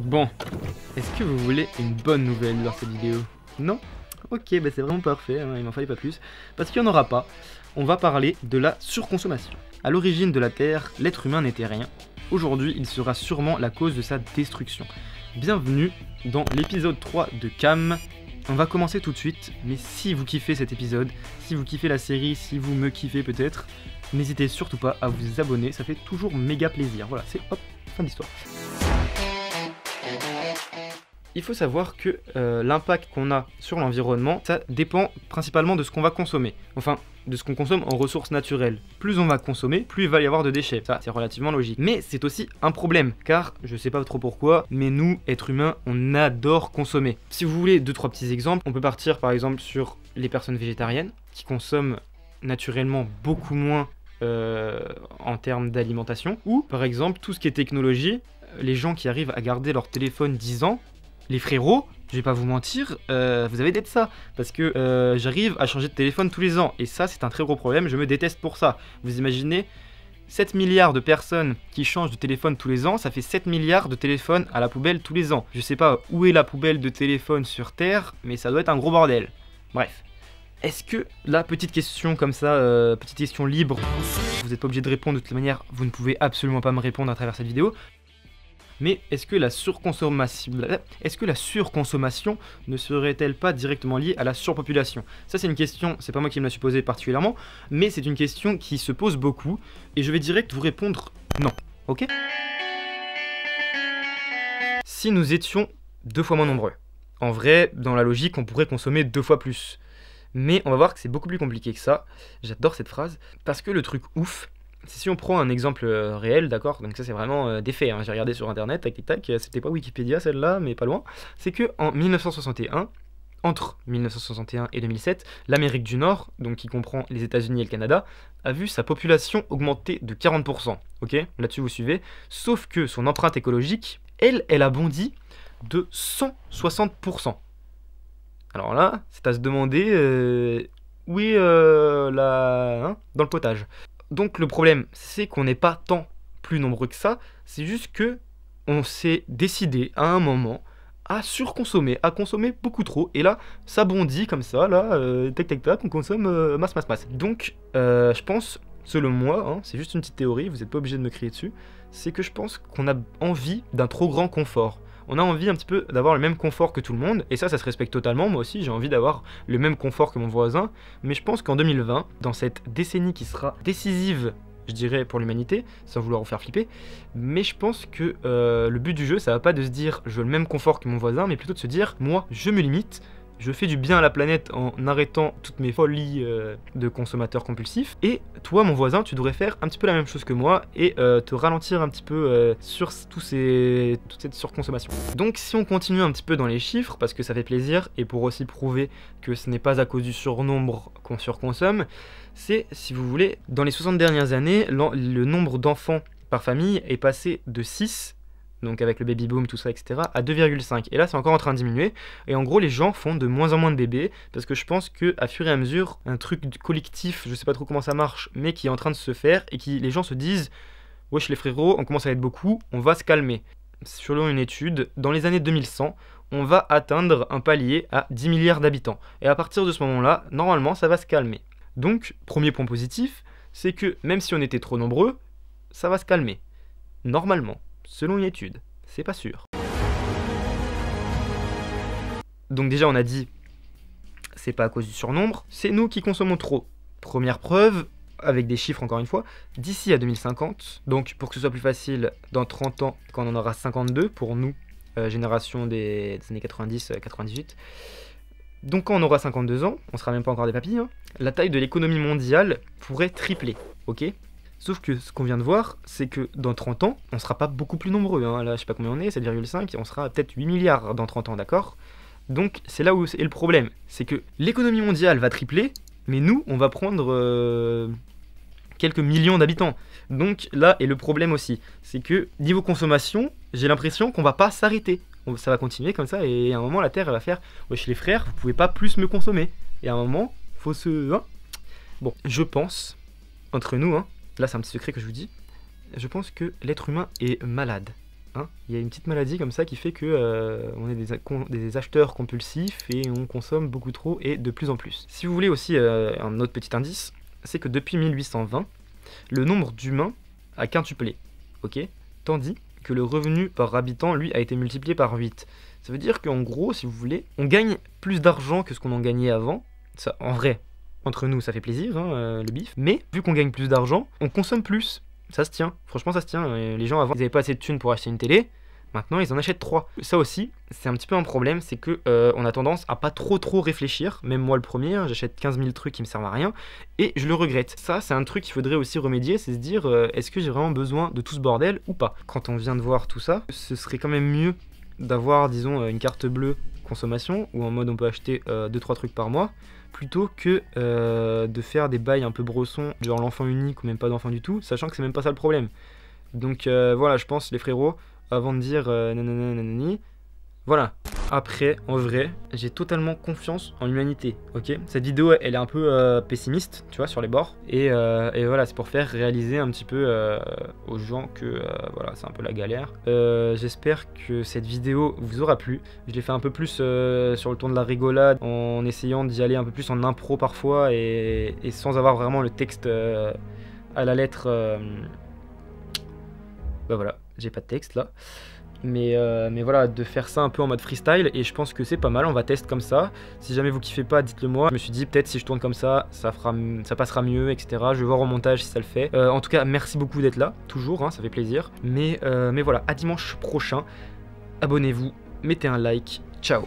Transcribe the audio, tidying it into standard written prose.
Bon, est-ce que vous voulez une bonne nouvelle dans cette vidéo? Non? Ok, bah c'est vraiment parfait, hein, il m'en fallait pas plus. Parce qu'il n'y en aura pas. On va parler de la surconsommation. À l'origine de la Terre, l'être humain n'était rien. Aujourd'hui, il sera sûrement la cause de sa destruction. Bienvenue dans l'épisode 3 de Cam. On va commencer tout de suite, mais si vous kiffez cet épisode, si vous kiffez la série, si vous me kiffez peut-être, n'hésitez surtout pas à vous abonner, ça fait toujours méga plaisir. Voilà, c'est hop, fin d'histoire. Il faut savoir que l'impact qu'on a sur l'environnement, ça dépend principalement de ce qu'on va consommer. Enfin, de ce qu'on consomme en ressources naturelles. Plus on va consommer, plus il va y avoir de déchets. Ça, c'est relativement logique. Mais c'est aussi un problème, car je sais pas trop pourquoi, mais nous, êtres humains, on adore consommer. Si vous voulez 2-3 petits exemples, on peut partir par exemple sur les personnes végétariennes, qui consomment naturellement beaucoup moins en termes d'alimentation, ou par exemple tout ce qui est technologie, les gens qui arrivent à garder leur téléphone 10 ans, les frérots, je vais pas vous mentir, vous avez d'être ça, parce que j'arrive à changer de téléphone tous les ans, et ça c'est un très gros problème, je me déteste pour ça. Vous imaginez 7 milliards de personnes qui changent de téléphone tous les ans, ça fait 7 milliards de téléphones à la poubelle tous les ans. Je sais pas où est la poubelle de téléphone sur Terre, mais ça doit être un gros bordel. Bref. Est-ce que, là, petite question comme ça, petite question libre, vous n'êtes pas obligé de répondre de toute manière, vous ne pouvez absolument pas me répondre à travers cette vidéo, mais est-ce que la surconsommation ne serait-elle pas directement liée à la surpopulation? Ça c'est une question, c'est pas moi qui me la suis posée particulièrement, mais c'est une question qui se pose beaucoup, et je vais direct vous répondre non, ok? Si nous étions 2 fois moins nombreux, en vrai, dans la logique, on pourrait consommer 2 fois plus. Mais on va voir que c'est beaucoup plus compliqué que ça, j'adore cette phrase, parce que le truc ouf, si on prend un exemple réel, d'accord, donc ça c'est vraiment des faits, hein, j'ai regardé sur internet, tac tac tac, c'était pas Wikipédia celle-là, mais pas loin, c'est que en 1961, entre 1961 et 2007, l'Amérique du Nord, donc qui comprend les États-Unis et le Canada, a vu sa population augmenter de 40%, ok, là-dessus vous suivez, sauf que son empreinte écologique, elle a bondi de 160%. Alors là, c'est à se demander où est dans le potage. Donc le problème, c'est qu'on n'est pas tant plus nombreux que ça, c'est juste que on s'est décidé à un moment à surconsommer, à consommer beaucoup trop, et là, ça bondit comme ça, là, tac tac tac, on consomme masse. Donc, je pense, selon moi, hein, c'est juste une petite théorie, vous n'êtes pas obligé de me crier dessus, c'est que je pense qu'on a envie d'un trop grand confort. On a envie un petit peu d'avoir le même confort que tout le monde, et ça se respecte totalement, moi aussi j'ai envie d'avoir le même confort que mon voisin, mais je pense qu'en 2020, dans cette décennie qui sera décisive, je dirais, pour l'humanité, sans vouloir vous faire flipper, mais je pense que le but du jeu, ça va pas de se dire je veux le même confort que mon voisin, mais plutôt de se dire moi, je me limite, je fais du bien à la planète en arrêtant toutes mes folies de consommateur compulsif. Et toi, mon voisin, tu devrais faire un petit peu la même chose que moi et te ralentir un petit peu sur toute cette surconsommation. Donc si on continue un petit peu dans les chiffres, parce que ça fait plaisir, et pour aussi prouver que ce n'est pas à cause du surnombre qu'on surconsomme, c'est, si vous voulez, dans les 60 dernières années, le nombre d'enfants par famille est passé de 6, donc avec le baby boom, tout ça, etc., à 2,5. Et là, c'est encore en train de diminuer. Et en gros, les gens font de moins en moins de bébés, parce que je pense qu'à fur et à mesure, un truc collectif, je sais pas trop comment ça marche, mais qui est en train de se faire, et les gens se disent « Wesh les frérots, on commence à être beaucoup, on va se calmer ». Selon une étude, dans les années 2100, on va atteindre un palier à 10 milliards d'habitants. Et à partir de ce moment-là, normalement, ça va se calmer. Donc, premier point positif, c'est que même si on était trop nombreux, ça va se calmer. Normalement. Selon une étude, c'est pas sûr. Donc déjà on a dit, c'est pas à cause du surnombre, c'est nous qui consommons trop. Première preuve, avec des chiffres encore une fois, d'ici à 2050, donc pour que ce soit plus facile, dans 30 ans, quand on en aura 52, pour nous, génération des années 90-98, donc quand on aura 52 ans, on sera même pas encore des papilles, hein, la taille de l'économie mondiale pourrait tripler, ok ? Sauf que ce qu'on vient de voir, c'est que dans 30 ans, on sera pas beaucoup plus nombreux, hein. Là je sais pas combien on est, 7,5, on sera peut-être 8 milliards dans 30 ans, d'accord? Donc c'est là où est le problème, c'est que l'économie mondiale va tripler, mais nous, on va prendre quelques millions d'habitants. Donc là est le problème aussi, c'est que niveau consommation, j'ai l'impression qu'on va pas s'arrêter. Ça va continuer comme ça, et à un moment la Terre elle va faire « Wesh les frères, vous pouvez pas plus me consommer ». Et à un moment, faut se... Hein, bon, je pense, entre nous, hein, là c'est un petit secret que je vous dis, je pense que l'être humain est malade. hein. Il y a une petite maladie comme ça qui fait que on est des acheteurs compulsifs et on consomme beaucoup trop et de plus en plus. Si vous voulez aussi un autre petit indice, c'est que depuis 1820, le nombre d'humains a quintuplé, ok? Tandis que le revenu par habitant, lui, a été multiplié par 8. Ça veut dire qu'en gros, si vous voulez, on gagne plus d'argent que ce qu'on en gagnait avant. Ça, en vrai, entre nous, ça fait plaisir, hein, le bif. Mais vu qu'on gagne plus d'argent, on consomme plus. Ça se tient, franchement ça se tient. Les gens avant, ils n'avaient pas assez de thunes pour acheter une télé. Maintenant, ils en achètent 3. Ça aussi, c'est un petit peu un problème, c'est que on a tendance à pas trop réfléchir. Même moi le premier, hein, j'achète 15 000 trucs qui me servent à rien et je le regrette. Ça, c'est un truc qu'il faudrait aussi remédier, c'est se dire est-ce que j'ai vraiment besoin de tout ce bordel ou pas? Quand on vient de voir tout ça, ce serait quand même mieux d'avoir, disons, une carte bleue consommation où en mode on peut acheter 2-3 trucs par mois plutôt que de faire des bails un peu brossons, genre l'enfant unique ou même pas d'enfant du tout, sachant que c'est même pas ça le problème. Donc voilà, je pense les frérots, avant de dire nanani, voilà. Après, en vrai, j'ai totalement confiance en l'humanité, ok? Cette vidéo, elle est un peu pessimiste, tu vois, sur les bords. Et voilà, c'est pour faire réaliser un petit peu aux gens que, voilà, c'est un peu la galère. J'espère que cette vidéo vous aura plu. Je l'ai fait un peu plus sur le ton de la rigolade, en essayant d'y aller un peu plus en impro parfois, et sans avoir vraiment le texte à la lettre. Bah voilà, j'ai pas de texte là. Mais voilà, de faire ça un peu en mode freestyle, et je pense que c'est pas mal, on va tester comme ça. Si jamais vous kiffez pas, dites-le moi. Je me suis dit peut-être si je tourne comme ça, ça passera mieux, etc. Je vais voir au montage si ça le fait. En tout cas, merci beaucoup d'être là, toujours, hein, ça fait plaisir. Mais voilà, à dimanche prochain, abonnez-vous, mettez un like, ciao.